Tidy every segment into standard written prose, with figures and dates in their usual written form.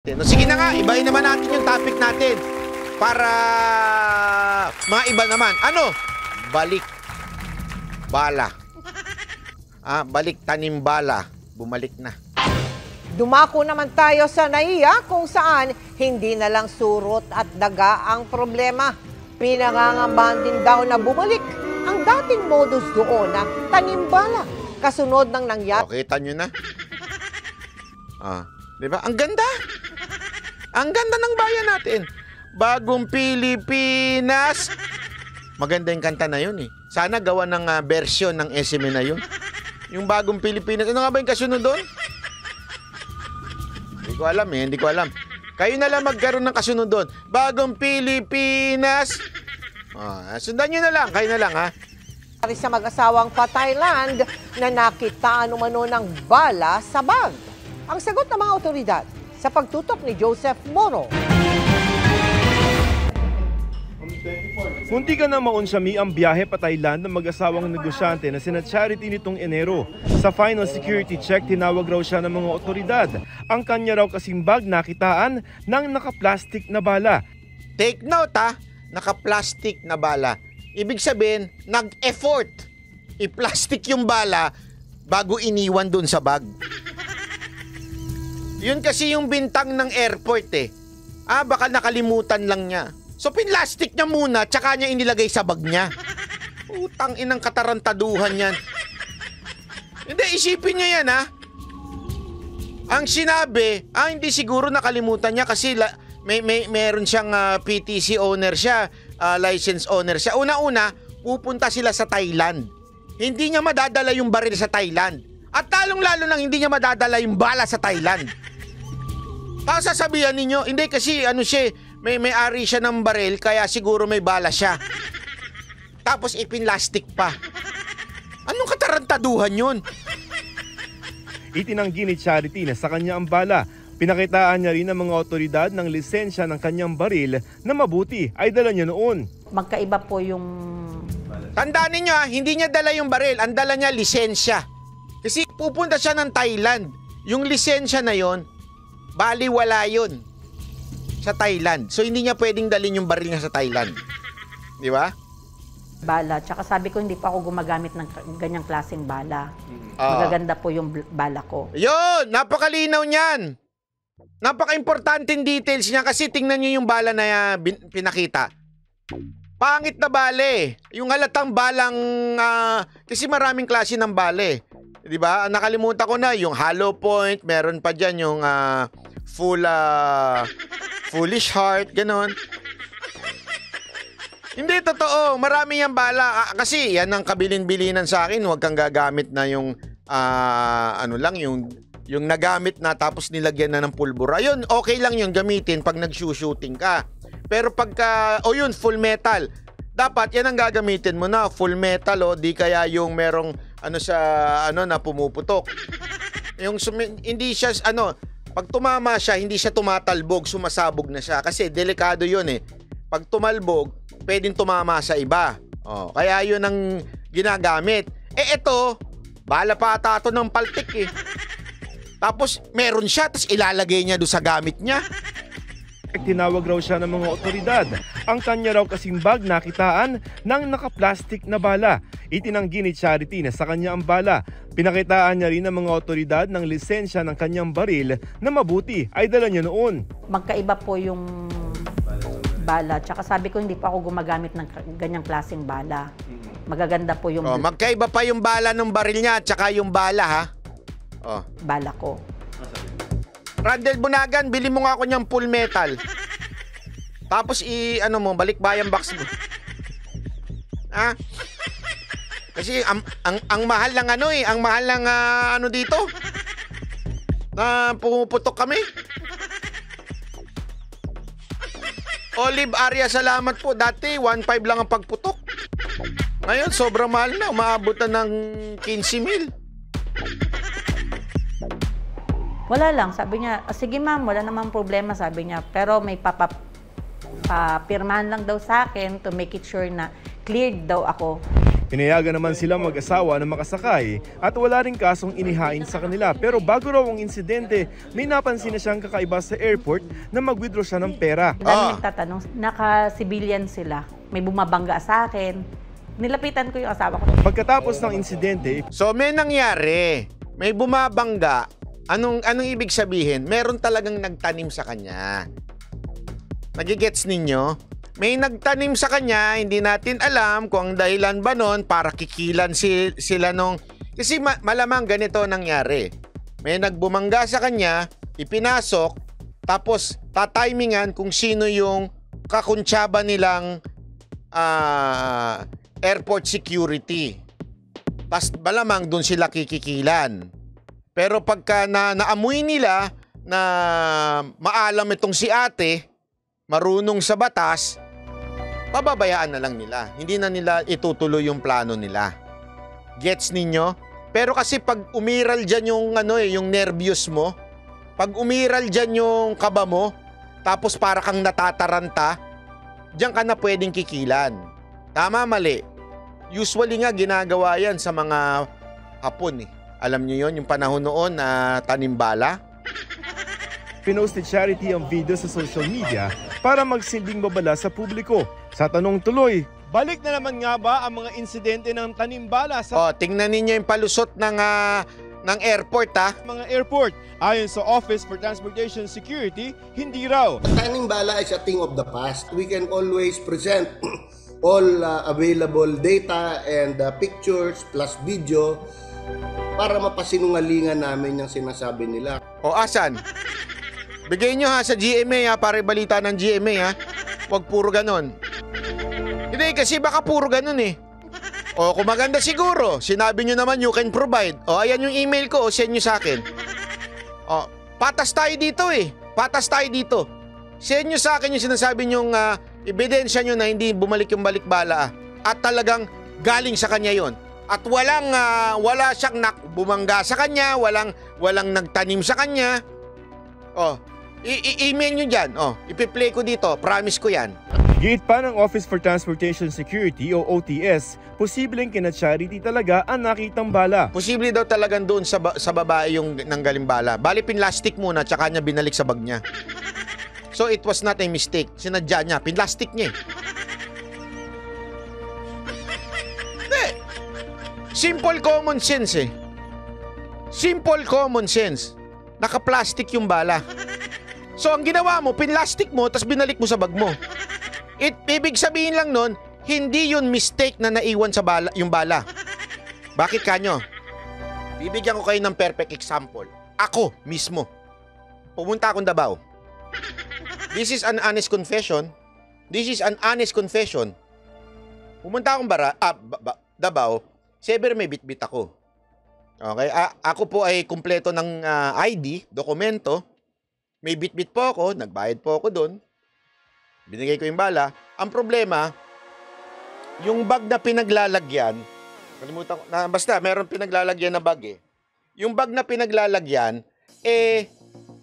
No, sige na nga, ibahin naman natin yung topic natin para maiba naman. Ano? Balik bala. Balik tanim bala. Bumalik na. Dumako naman tayo sa NAIA kung saan hindi na lang surot at daga ang problema. Pinangangambahan din daw na bumalik ang dating modus doon na tanim bala. Kasunod ng nangyari. Kita nyo na. Di ba? Ang ganda. Ang ganda ng bayan natin. Bagong Pilipinas. Maganda yung kanta na yun eh. Sana gawa ng version ng SM na yun. Yung Bagong Pilipinas. Ano nga ba yung kasunod doon? Hindi ko alam eh. Hindi ko alam. Kayo na lang magkaroon ng kasunod doon. Bagong Pilipinas. Sundan nyo na lang. Kayo na lang ha. Sa mag-asawang pa-Thailand na nakita umano ng bala sa bag. Ang sagot ng mga otoridad sa pagtutok ni Joseph Moro. Munti ka na maunsami ang biyahe pa Thailand ng mag-asawang negosyante na sina Charity nitong Enero. Sa final security check, tinawag raw siya ng mga otoridad. Ang kanya raw kasing bag nakitaan ng naka-plastic na bala. Take note naka-plastic na bala. Ibig sabihin, nag-effort i-plastic yung bala bago iniwan dun sa bag. Yun kasi yung bintang ng airport eh. Baka nakalimutan lang niya. So pinlastic niya muna, tsaka niya inilagay sa bag niya. Utang inang katarantaduhan yan. Hindi, isipin niya yan Ang sinabi, hindi siguro nakalimutan niya kasi meron siyang PTC owner siya, license owner siya. Una-una, pupunta sila sa Thailand. Hindi niya madadala yung baril sa Thailand. At talong-lalo nang hindi niya madadala yung bala sa Thailand. Tapos sasabihan ninyo, hindi kasi may-ari siya ng baril kaya siguro may bala siya. Tapos ipinlastic pa. Anong katarantaduhan yun? Itinanggi ni Charity na sa kanya ang bala. Pinakitaan niya rin ng mga otoridad ng lisensya ng kanyang baril na mabuti ay dala niya noon. Magkaiba po yung... Tandaan ninyo hindi niya dala yung baril, ang dala niya lisensya. Kasi pupunta siya ng Thailand. Yung lisensya na yon, baliwala yun sa Thailand. So hindi niya pwedeng dalhin yung baril niya sa Thailand. Di ba? Bala. Tsaka sabi ko hindi pa ako gumagamit ng ganyang klaseng bala. Magaganda po yung bala ko. Yun! Napakalinaw niyan! Napaka-importanting details niya kasi tingnan niyo yung bala na pinakita. Pangit na bale. Yung halatang balang... kasi maraming klase ng bale. Di ba? Nakalimutan ko na yung hollow point. Meron pa dyan yung foolish heart. Ganon. Hindi, totoo. Marami yung bala. Kasi yan ang kabilin-bilinan sa akin. Huwag kang gagamit na yung yung nagamit na tapos nilagyan na ng pulbura. Yun, okay lang yun gamitin pag nag-shooting ka. Pero pagka, yun, full metal. Dapat yan ang gagamitin mo na, full metal di kaya yung merong na pumuputok. Yung hindi siya pag tumama siya, hindi siya tumatalbog, sumasabog na siya kasi delikado yun eh. Pag tumalbog, pwedeng tumama sa iba. Kaya yun ang ginagamit. Ito, bala pa ata ito ng paltik eh. Tapos meron siya, tapos ilalagay niya doon sa gamit niya. Tinawag raw siya ng mga otoridad. Ang kanya raw kasing bag nakitaan ng naka-plastic na bala. Itinanggi ni Charity na sa kanya ang bala. Pinakitaan niya rin ng mga otoridad ng lisensya ng kanyang baril na mabuti ay dala niya noon. Magkaiba po yung bala. Tsaka sabi ko hindi pa ako gumagamit ng ganyang klaseng bala. Magaganda po yung... magkaiba pa yung bala ng baril niya at saka yung bala bala ko. Randel Bunagan, bili mo nga ako niyang full metal. Tapos balikbayan box mo. Kasi ang mahal ng ang mahal ng dito. Na pumuputok kami. Olive Area, salamat po. Dati 1.5 lang ang pagputok. Ngayon sobrang mahal na, umaabot na ng 15,000. Wala lang, sabi niya, sige ma'am, wala namang problema, sabi niya. Pero may papirmahan lang daw sa akin to make it sure na cleared daw ako. Pinayagan naman silang mag-asawa na makasakay at wala rin kasong inihain sa kanila. Pero bago raw ang insidente, may napansin na siyang kakaiba sa airport na mag-withdraw siya ng pera. Dami nagtatanong, naka-civilian sila. May bumabangga sa akin. Nilapitan ko yung asawa ko. Pagkatapos ng insidente, So may nangyari, may bumabangga. Anong ibig sabihin? Meron talagang nagtanim sa kanya. Nagigets ninyo? May nagtanim sa kanya, hindi natin alam kung ang dahilan ba nun para kikilan sila nung... Kasi malamang ganito nangyari. May nagbumangga sa kanya, ipinasok, tapos tatimingan kung sino yung kakuntsaba nilang airport security. Tapos malamang dun sila kikikilan. Pero pagka naamoy nila na maalam itong si ate, marunong sa batas, pababayaan na lang nila. Hindi na nila itutuloy yung plano nila. Gets ninyo? Pero kasi pag umiral dyan yung, yung nervyos mo, pag umiral dyan yung kaba mo, tapos para kang natataranta, dyan ka na pwedeng kikilan. Tama, mali. Usually nga ginagawa yan sa mga Hapon eh. Alam niyo yon, yung panahon noon na tanimbala? pinost ni Charity ang video sa social media para magsilbing babala sa publiko. Sa tanong tuloy, balik na naman nga ba ang mga insidente ng tanimbala sa Tingnan ninyo yung palusot ng airport mga airport? Ayon sa Office for Transportation Security, hindi raw. Tanimbala is a thing of the past. We can always present all available data and pictures plus video para mapasinungalingan namin yung sinasabi nila. Asan? Bigay nyo sa GMA para balita ng GMA Huwag puro ganon. Hindi, kasi baka puro ganon eh. Kung maganda siguro, sinabi nyo naman you can provide. Ayan yung email ko, send nyo sa akin. Patas tayo dito eh. Patas tayo dito. Send nyo sa akin yung sinasabi nyong ebidensya nyo na hindi bumalik yung balikbala at talagang galing sa kanya yon. At wala siyang bumangga sa kanya, walang nagtanim sa kanya. I-email nyo dyan. Ipi-play ko dito. Promise ko yan. Giit pa ng Office for Transportation Security o OTS, posibleng kina Charity talaga ang nakitang bala. Posible daw talagang doon sa babae yung nanggaling bala. Bali pinlastik muna, tsaka niya binalik sa bag niya. So it was not a mistake. Sinadya niya. Pinlastik niya Simple common sense eh. Simple common sense. Naka-plastic yung bala. So ang ginawa mo, pinlastik mo, tapos binalik mo sa bag mo. Ibig sabihin lang nun, hindi yun mistake na naiwan sa bala, yung bala. Bakit kanyo? Bibigyan ko kayo ng perfect example. Ako mismo. Pumunta akong Davao. This is an honest confession. Pumunta akong Davao. Sever may bitbit ako. Okay? Ako po ay kumpleto ng ID, dokumento. May bitbit po ako, nagbayad po ako doon. Binigay ko yung bala. Ang problema, yung bag na pinaglalagyan, kalimutan ko, basta meron pinaglalagyan na bag eh. Yung bag na pinaglalagyan,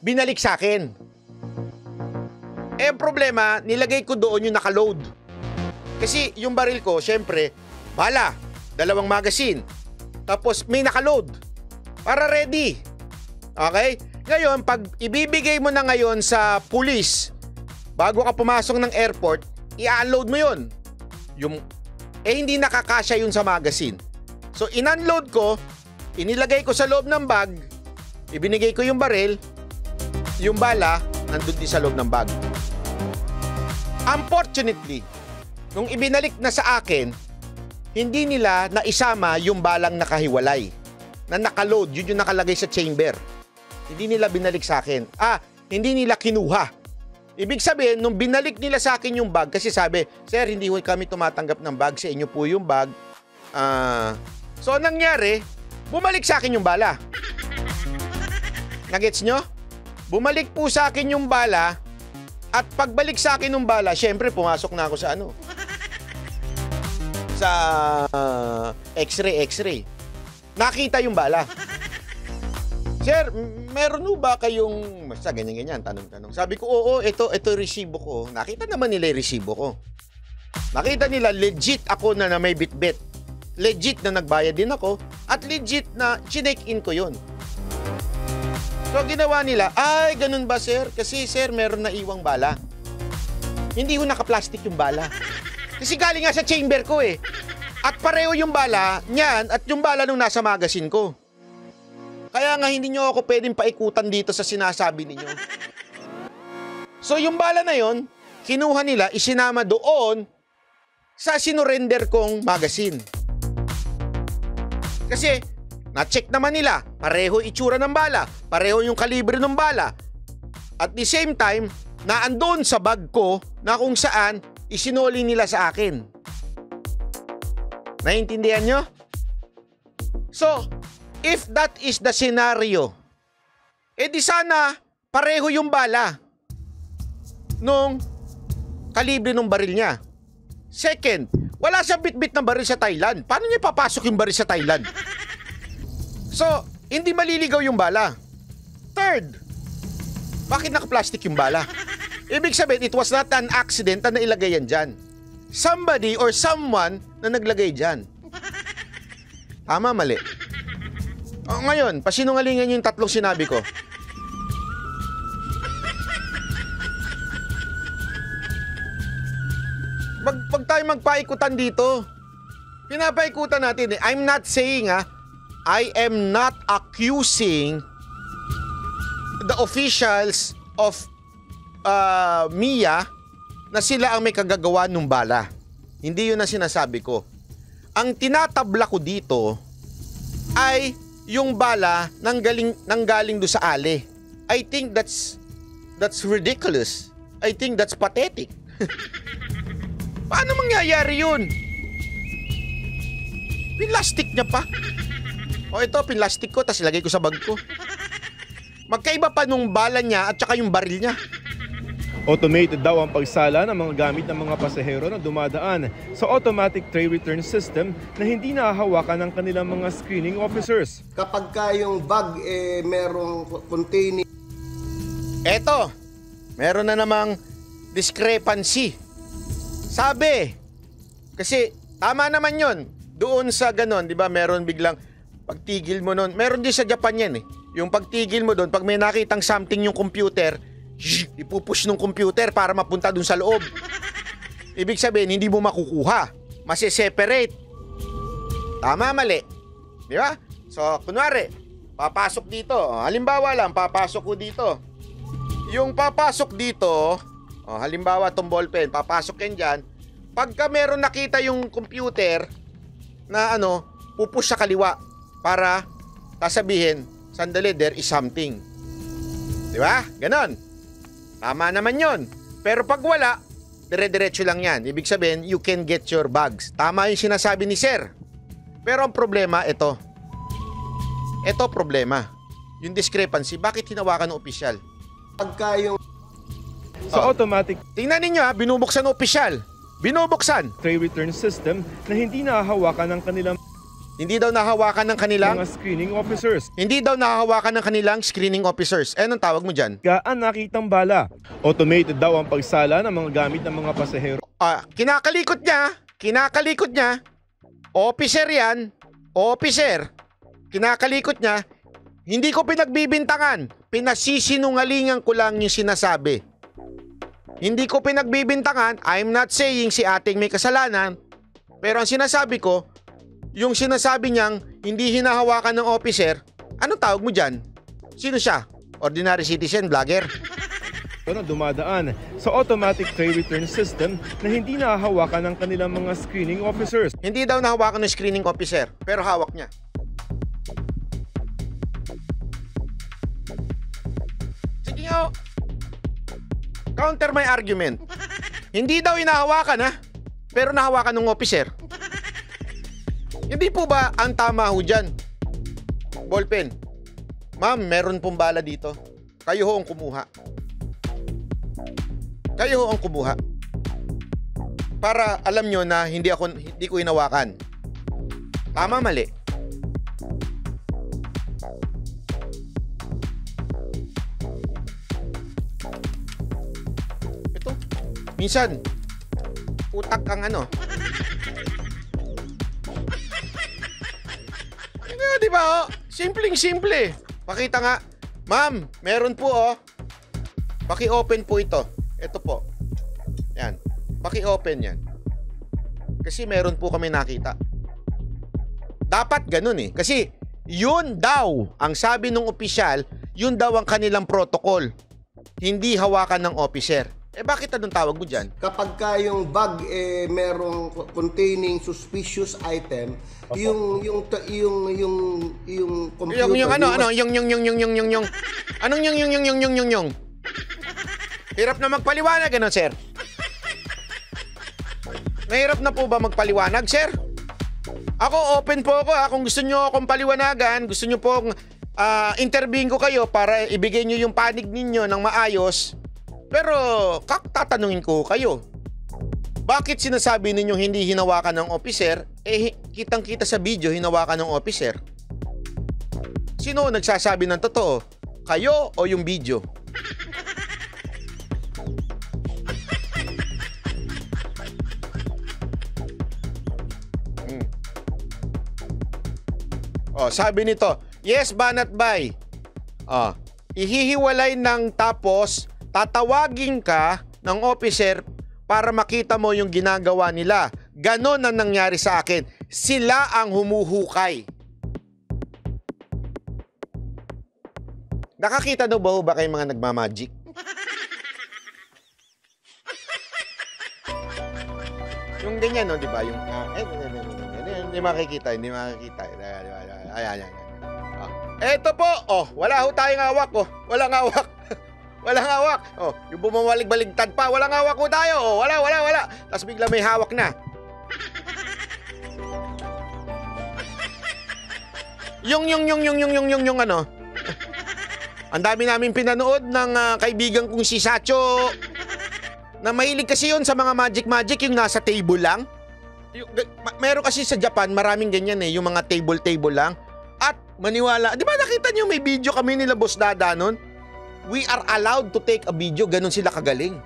binalik sa akin. Ang problema, nilagay ko doon yung nakaload. Kasi yung baril ko, syempre, bala, 2 magazine. Tapos may nakaload. Para ready. Okay? Ngayon, pag ibibigay mo na ngayon sa pulis, bago ka pumasok ng airport, i-unload mo yun. Hindi nakakasya yun sa magazine. So, in-unload ko, inilagay ko sa loob ng bag, ibinigay ko yung baril, yung bala, nandun din sa loob ng bag. Unfortunately, nung ibinalik na sa akin, hindi nila naisama yung balang nakahiwalay, na nakaload, yun yung nakalagay sa chamber. Hindi nila binalik sa akin. Hindi nila kinuha. Ibig sabihin, nung binalik nila sa akin yung bag, kasi sabi, sir, hindi kami tumatanggap ng bag, sa inyo po yung bag. So, nangyari, bumalik sa akin yung bala. Nagets nyo? Bumalik po sa akin yung bala, at pagbalik sa akin yung bala, syempre, pumasok na ako sa x-ray. Nakita yung bala. Sir, meron ba kayong basta ganyan-ganyan, tanong-tanong. Sabi ko, oo, ito resibo ko. Nakita naman nila yung resibo ko. Nakita nila legit ako na may bitbit. legit na nagbayad din ako at legit na chinek-in ko yun. So ginawa nila, ay ganun ba sir? Kasi sir, meron na iwang bala. Hindi ho naka-plastic yung bala. Kasi galing nga sa chamber ko eh. At pareho yung bala niyan at yung bala nung nasa magazine ko. Kaya nga hindi nyo ako pwedeng paikutan dito sa sinasabi ninyo. So yung bala na yon, kinuha nila, isinama doon sa sinurrender kong magazine. Kasi na-check naman nila, pareho itsura ng bala, pareho yung kalibre ng bala. At the same time, naandun sa bag ko na kung saan isinoli nila sa akin. Naiintindihan nyo? So, if that is the scenario, di sana pareho yung bala nung kalibre ng baril niya. Second, wala siyang bit-bit ng baril sa Thailand. Paano niya papasok yung baril sa Thailand? So, hindi maliligaw yung bala. Third, bakit naka-plastic yung bala? Ibig sabihin, it was not an accident na nailagay yan dyan. Somebody or someone na naglagay dyan. Tama, mali. O, ngayon, pasinungalingan yung tatlong sinabi ko. Pag tayo magpaikutan dito, pinapaikutan natin eh. I'm not saying I am not accusing the officials of MIA na sila ang may kagagawa ng bala. Hindi yun ang sinasabi ko. Ang tinatabla ko dito ay yung bala nanggaling do sa ali. I think that's ridiculous. I think that's pathetic. Paano mangyayari yun? Pinlastik niya pa. O ito, pinlastik ko, tapos ilagay ko sa bag ko. Magkaiba pa nung bala niya at saka yung baril niya. Automated daw ang pagsala ng mga gamit ng mga pasahero na dumadaan sa automatic tray return system na hindi nahahawakan ng kanilang mga screening officers. Kapag ka yung bag merong containing. Eto, meron na namang discrepancy. Sabi, kasi tama naman yon. Doon sa ganon, di ba, meron biglang pagtigil mo nun. Meron din sa Japan yan eh. Yung pagtigil mo doon, pag may nakitang something yung computer, ipupush ng computer para mapunta doon sa loob. Ibig sabihin, hindi mo makukuha. Masi-separate. Tama, mali. Di ba? So, kunwari, papasok dito. Halimbawa lang, papasok ko dito. Yung papasok dito, halimbawa itong ballpen, papasok yan dyan. Pagka meron nakita yung computer na pupush sa kaliwa para sasabihin, sandali, there is something. Di ba? Ganon. Tama naman yon. Pero pag wala, dire-diretso lang yan. Ibig sabihin, you can get your bags. Tama yung sinasabi ni Sir. Pero ang problema, ito. Ito problema. Yung discrepancy, bakit hinawakan ng opisyal? Pagka yung Sa automatic Tingnan ninyo binubuksan ng opisyal. Binubuksan. tray return system na hindi nahahawakan ng kanilang Hindi daw nahawakan ng kanilang mga screening officers. Hindi daw nahahawakan ng kanilang screening officers. Anong tawag mo dyan? Gaan nakitang bala. Automated daw ang pagsala ng mga gamit ng mga pasahero. Kinakalikot niya. Officer yan. Officer. Kinakalikot niya. Hindi ko pinagbibintangan. Pinasisinungalingan ko lang yung sinasabi. Hindi ko pinagbibintangan. I'm not saying si ating may kasalanan. Pero ang sinasabi ko, yung sinasabi niyang hindi hinahawakan ng officer, anong tawag mo dyan? Sino siya? Ordinary citizen, vlogger? Na dumadaan sa automatic tray return system na hindi nahahawakan ng kanilang mga screening officers. Hindi daw nahawakan ng screening officer, pero hawak niya. Sige nga, counter my argument. Hindi daw inahawakan pero nahawakan ng officer. Hindi po ba ang tama ho dyan? Ballpen. Ma'am, meron pong bala dito. Kayo ho ang kumuha. Kayo ho ang kumuha. Para alam nyo na hindi ko hinawakan. Tama, mali. Ito. Minsan, utak ang di ba? Oh? Simpleng-simple. Pakita nga. Ma'am, meron po oh. Paki-open po ito. Ito po. Yan. Paki-open yan. Kasi meron po kami nakita. Dapat ganun eh. Kasi yun daw, ang sabi ng opisyal, yun daw ang kanilang protocol. Hindi hawakan ng officer. Eh bakit anong tawag mo dyan? Kapag ka yung bag merong containing suspicious item, yung computer Yung Hirap na magpaliwanag, ano, sir? Mahirap na po ba magpaliwanag, sir? Ako, open po ako. Kung gusto nyo akong paliwanagan, gusto nyo pong interviewin ko kayo para ibigay nyo yung panig ninyo ng maayos. Pero, tatanungin ko kayo. Bakit sinasabi ninyong hindi hinawakan ng officer? Eh, kitang-kita sa video, hinawakan ng officer. Sino nagsasabi ng totoo? Kayo o yung video? Oh, sabi nito, yes, banat bay. Oh, ihihiwalay ng tapos tatawagin ka ng officer para makita mo yung ginagawa nila. Ganon ang nangyari sa akin. Sila ang humuhukay. Nakakita daw ba kayo mga nagmamagic? Yung ganyan, no, di ba? Yung, hindi makikita. Ayan. Eto po, wala ho tayong hawak, Walang hawak. Walang hawak. Yung bumawalik-baligtad pa, walang hawak ho tayo. Wala. Tapos bigla may hawak na. Yung ano. Ang dami namin pinanood ng kaibigan kong si Sacho. Na mahilig kasi yun sa mga magic, yung nasa table lang. Meron kasi sa Japan, maraming ganyan yung mga table lang. At maniwala, di ba nakita niyo may video kami nila Boss Dada nun? We are allowed to take a video, ganun sila kagaling.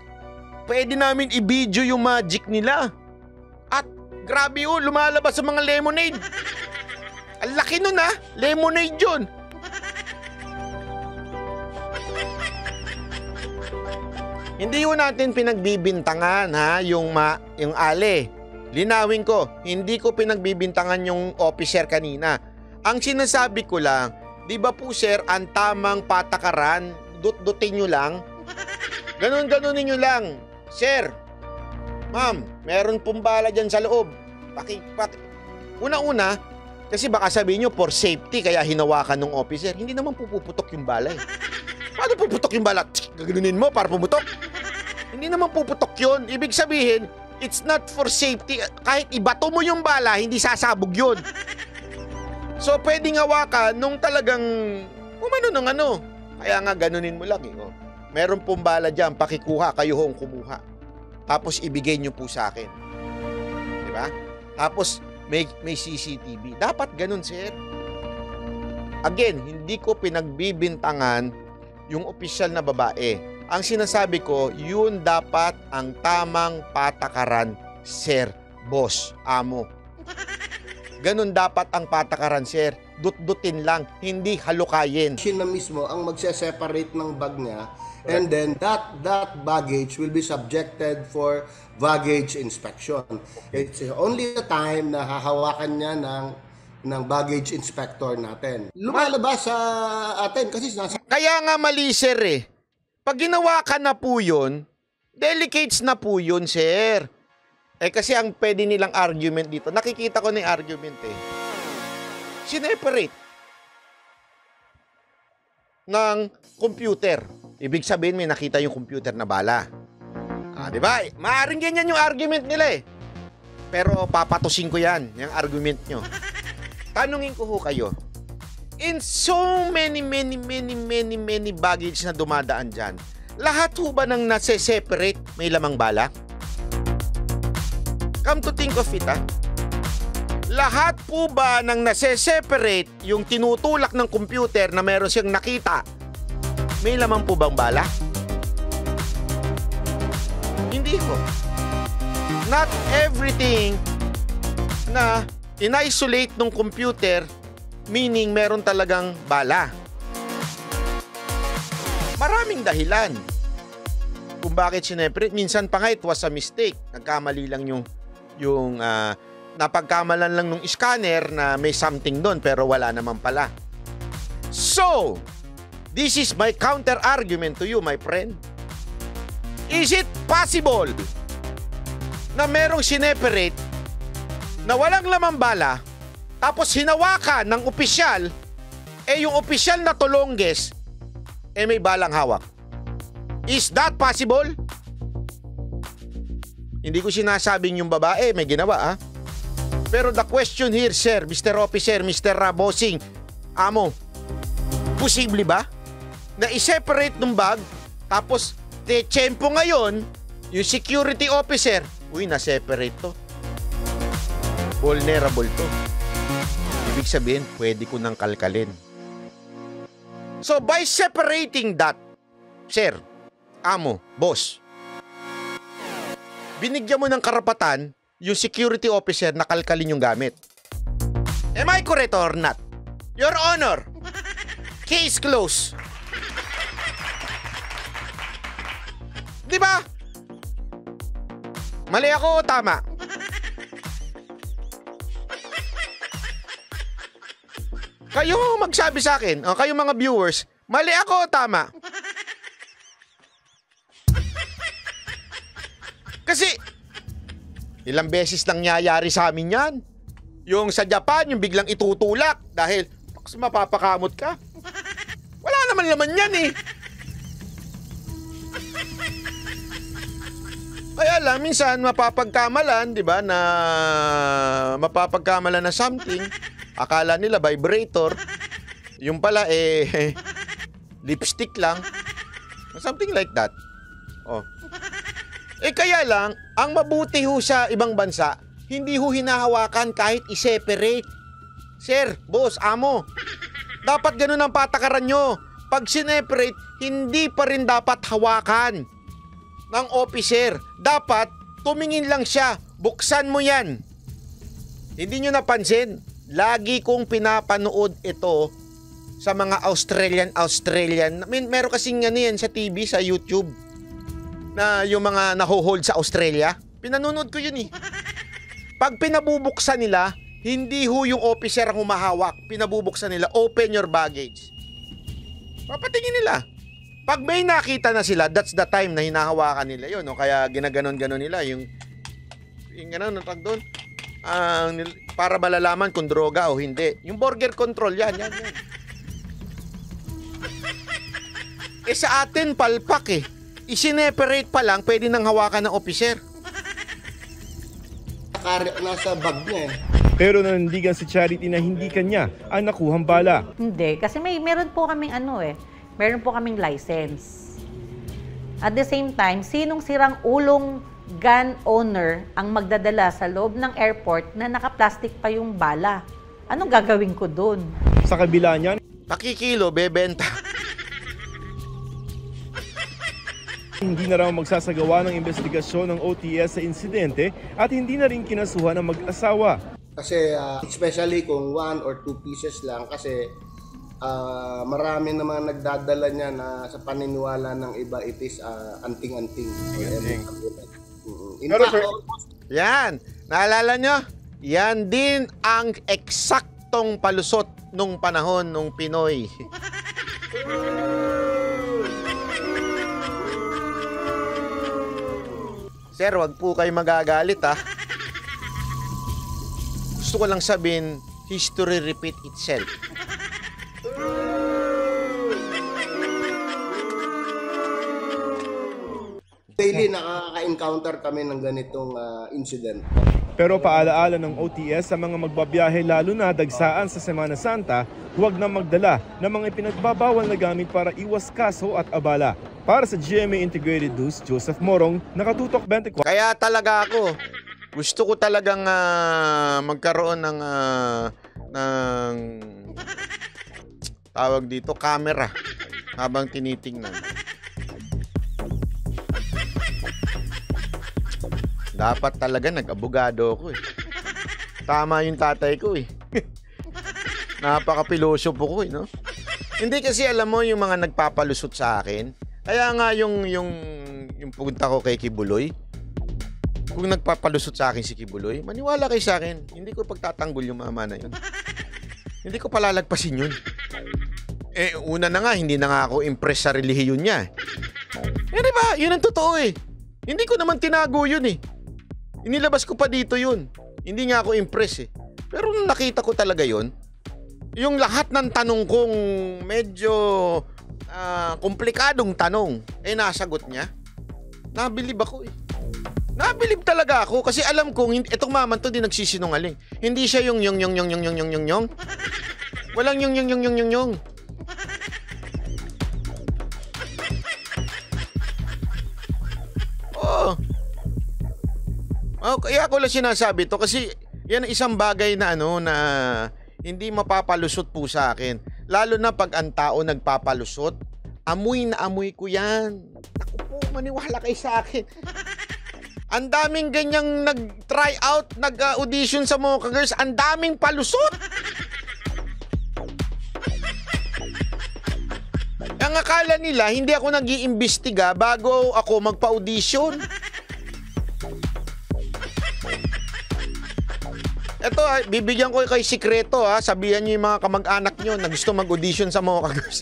Pwede namin i-video yung magic nila. At grabe lumalabas sa mga lemonade. Ang laki nun lemonade yun. Hindi natin pinagbibintangan yung ale. Linawin ko, hindi ko pinagbibintangan yung officer kanina. Ang sinasabi ko lang, di ba po sir, ang tamang patakaran, dut-dutin nyo lang. Ganon-ganonin nyo lang. Sir, ma'am, meron pong bala dyan sa loob. Una-una, kasi baka sabihin nyo, for safety, kaya hinawakan ng officer. Hindi naman puputok yung bala Paano puputok yung bala? Gaganunin mo para pumutok? Hindi naman puputok yun. Ibig sabihin, it's not for safety. Kahit ibato mo yung bala, hindi sasabog yun. So, pwedeng hawakan nung talagang umano ng ano. Kaya nga, ganunin mo lang Meron pong bala dyan, pakikuha, kayo hong kumuha. Tapos, ibigay nyo po sa akin. Diba? Tapos, may CCTV. Dapat ganun, sir. Again, hindi ko pinagbibintangan yung opisyal na babae. Ang sinasabi ko, yun dapat ang tamang patakaran, sir, boss, amo. Ganun dapat ang patakaran, sir. Dut-dutin lang, hindi halukayin. Siya na mismo ang magse-separate ng bag niya, and then that baggage will be subjected for baggage inspection. It's only the time na hahawakan niya ng baggage inspector natin. Lumalabas sa atin kasi kaya nga mali, sir Pag ginawa ka na po yun, delicates na po yun, sir. Kasi ang pwede nilang argument dito, nakikita ko na yung argument sineparate ng computer. Ibig sabihin may nakita yung computer na bala. Di ba? Maaring ganyan yung argument nila Pero papatusin ko yan, yung argument nyo. Tanungin ko kayo. In so many baggage na dumadaan dyan, lahat ho ba nang nase-separate may lamang bala? Come to think of it, lahat po ba nang nase-separate yung tinutulak ng computer na meron siyang nakita, may lamang po bang bala? Hindi ko. Not everything na in-isolate ng computer Meaning, meron talagang bala. Maraming dahilan kung bakit sineperate. Minsan pa nga it was a mistake. Nagkamali lang yung napagkamalan lang ng scanner na may something doon pero wala naman pala. So, this is my counter argument to you, my friend. Is it possible na merong sineperate na walang lamang bala tapos hinawakan ng opisyal, yung opisyal na tulongges may balang hawak? Is that possible? Hindi ko sinasabing yung babae may ginawa, Pero the question here, sir, Mr. Officer, Mr. Bossing, amo, posible ba na i-separate ng bag tapos tiyempo ngayon yung security officer, na-separate to. Vulnerable to. Ibig sabihin, pwede ko nang kalkalin. So by separating that, sir, amo, boss, binigyan mo ng karapatan yung security officer na kalkalin yung gamit. Am I correct or not? Your Honor, case closed. Di ba? Mali ako o tama? Kayo magsabi sa akin, kayo mga viewers, mali ako o tama? Kasi, ilang beses nang nangyayari sa amin yan. Yung sa Japan, yung biglang itutulak dahil mapapakamot ka. Wala naman laman yan eh. Kaya lang, minsan mapapagkamalan, di ba, na mapapagkamalan na something. Akala nila vibrator. Yung pala, lipstick lang. Something like that. Oh. Kaya lang, ang mabuti ho sa ibang bansa, hindi ho hinahawakan kahit i-separate. Sir, boss, amo, dapat ganun ang patakaran nyo. Pag sineperate, hindi pa rin dapat hawakan ng officer. Dapat tumingin lang siya. Buksan mo yan. Hindi nyo napansin? Lagi kong pinapanood ito sa mga Australian. Meron kasing yan sa TV, sa YouTube, na yung mga naho-hold sa Australia. Pinanonood ko yun eh. Pag pinabubuksan nila, hindi ho yung officer ang humahawak. Pinabubuksan nila, open your baggage. Papatingin nila. Pag may nakita na sila, that's the time na hinahawakan nila yun. No? Kaya ginaganon-ganon nila yung ganon, natag doon. Para malalaman kung droga o hindi. Yung border control, yan. Sa atin, palpak isineperate pa lang, pwede nang hawakan ng officer. Nasa bag niya Pero nanindigan si Charity na hindi kanya ang nakuhang bala. Hindi, kasi meron po kaming meron po kaming license. At the same time, sinong sirang ulong gun owner ang magdadala sa loob ng airport na naka-plastic pa yung bala? Anong gagawin ko dun? Sa kabila niyan, pakikilo, bebenta. hindi na raw magsasagawa ng investigasyon ng OTS sa insidente at hindi na rin kinasuhan ng mag-asawa. Kasi especially kung 1 or 2 pieces lang kasi marami naman nagdadala niya na sa paniniwala ng iba it is anting-anting. Pero sir, Yan, naalala nyo? Yan din ang eksaktong palusot nung panahon nung Pinoy. Sir, wag po kayo magagalit Gusto ko lang sabihin, history repeat itself. Daily nakaka-encounter kami ng ganitong incident. Pero paalaala ng OTS sa mga magbabiyahe lalo na dagsaan sa Semana Santa, huwag na magdala ng mga ipinagbabawal na gamit para iwas kaso at abala. Para sa GMA Integrated News, Joseph Morong, Nakatutok 24. Kaya talaga gusto ko talagang magkaroon ng tawag dito, camera habang tinitingnan. Dapat talaga nag-abogado ako Tama yung tatay ko Napaka-pilosopo ko, no? Hindi kasi alam mo yung mga nagpapalusot sa akin. Kaya nga yung punta ko kay Kibuloy, kung nagpapalusot sa akin si Kibuloy, maniwala kayo sa akin, hindi ko pagtatanggol yung mama na yun. Hindi ko palalagpasin yun. Una na nga, hindi na nga ako impress sa relihiyon niya. Diba? Yun ang totoo eh. Hindi ko naman tinago yun eh. Inilabas ko pa dito yun. Hindi nga ako impress eh. Pero nung nakita ko talaga yun, yung lahat ng tanong kong medyo komplikadong tanong, nasagot niya. Nabilib ako eh. Nabilib talaga ako kasi alam kong itong maman to di nagsisinungaling. Hindi siya yung walang yung. Kaya ako lang sinasabi to kasi yan ang isang bagay na na hindi mapapalusot po sa akin. Lalo na pag ang tao nagpapalusot, amoy na amoy ko yan. Naku po, maniwala kayo sa akin. Ang daming ganyang nag-try out, nag-audition sa Mocha Girls, ang daming palusot. Ang akala nila, hindi ako nag-iimbestiga bago ako magpa-audition. Ito, bibigyan ko kayo sikreto, sabihan nyo yung mga kamag-anak nyo na gusto mag-audition sa Mocha Girls.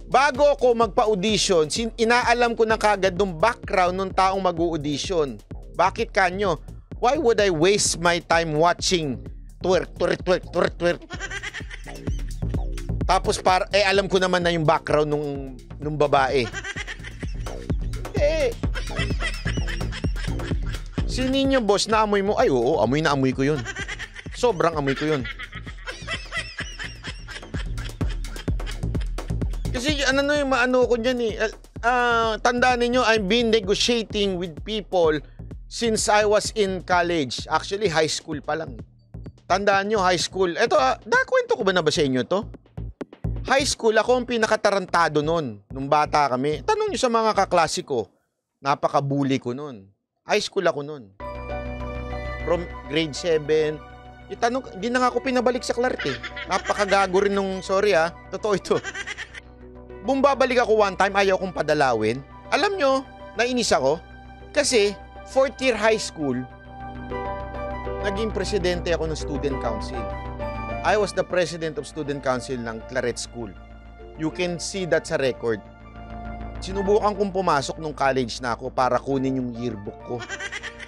Bago ako magpa-audition, inaalam ko na kagad ng background ng taong mag-audition. Bakit kanyo? Why would I waste my time watching twerk? Tapos alam ko naman na yung background nung babae. Si Ninyo boss, naamoy mo? Ay oo, amoy na amoy ko yun. Sobrang amoy ko yun. Kasi yung ko dyan eh. Tandaan ninyo, I've been negotiating with people since I was in college. Actually, high school pa lang. Tandaan nyo, high school. Ito, nakwento ko ba na ba sa inyo to? High school, ako ang pinakatarantado nun. Nung bata kami. Tanong nyo sa mga kaklase ko. Napaka-bully ko nun. High school ako nun. From grade 7. Itanong, hindi na nga ako pinabalik sa Clark eh. Napakagago rin nung, sorry totoo ito. Bumbabalik ako one time, ayaw kong padalawin. Alam nyo, nainis ako. Kasi, 4th year high school, naging presidente ako ng student council. I was the president of student council ng Claret School. You can see that sa record. Sinubukan kong pumasok nung college na ako para kunin yung yearbook ko.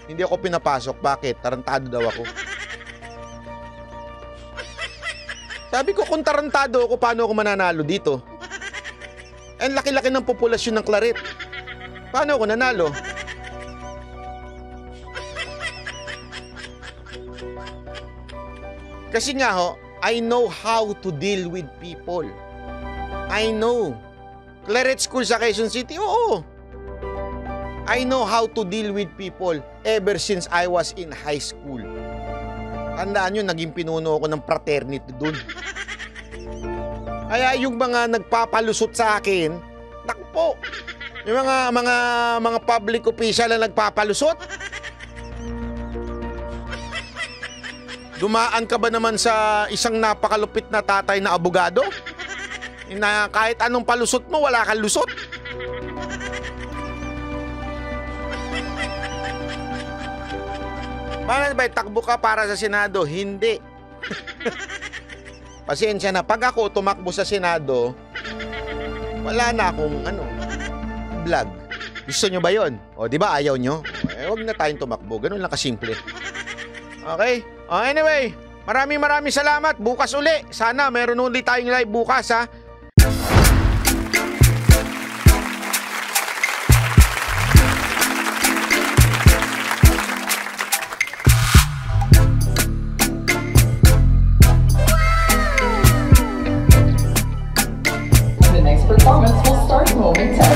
Hindi ako pinapasok. Bakit? Tarantado daw ako. Sabi ko, kung tarantado ako, paano ako mananalo dito? Ang laki-laki ng populasyon ng Claret. Paano ako nanalo? Kasi nga I know how to deal with people. I know. Claret School sa Quezon City, oo. I know how to deal with people ever since I was in high school. Tandaan nyo, naging pinuno ako ng fraternity dun. Kaya yung mga nagpapalusot sa akin, naku po, yung mga public official na nagpapalusot. Dumaan ka ba naman sa isang napakalupit na tatay na abogado? Na kahit anong palusot mo, wala kang lusot. Bakit ba, takbo ka para sa Senado? Hindi. Pasensya na, pag ako tumakbo sa Senado, wala na akong vlog. Gusto nyo ba yun? O, di ba ayaw nyo? Huwag na tayong tumakbo. Ganun lang kasimple. Okay? Anyway, maraming salamat. Bukas uli. Sana meron ulit tayong live bukas, The next performance will start momentarily.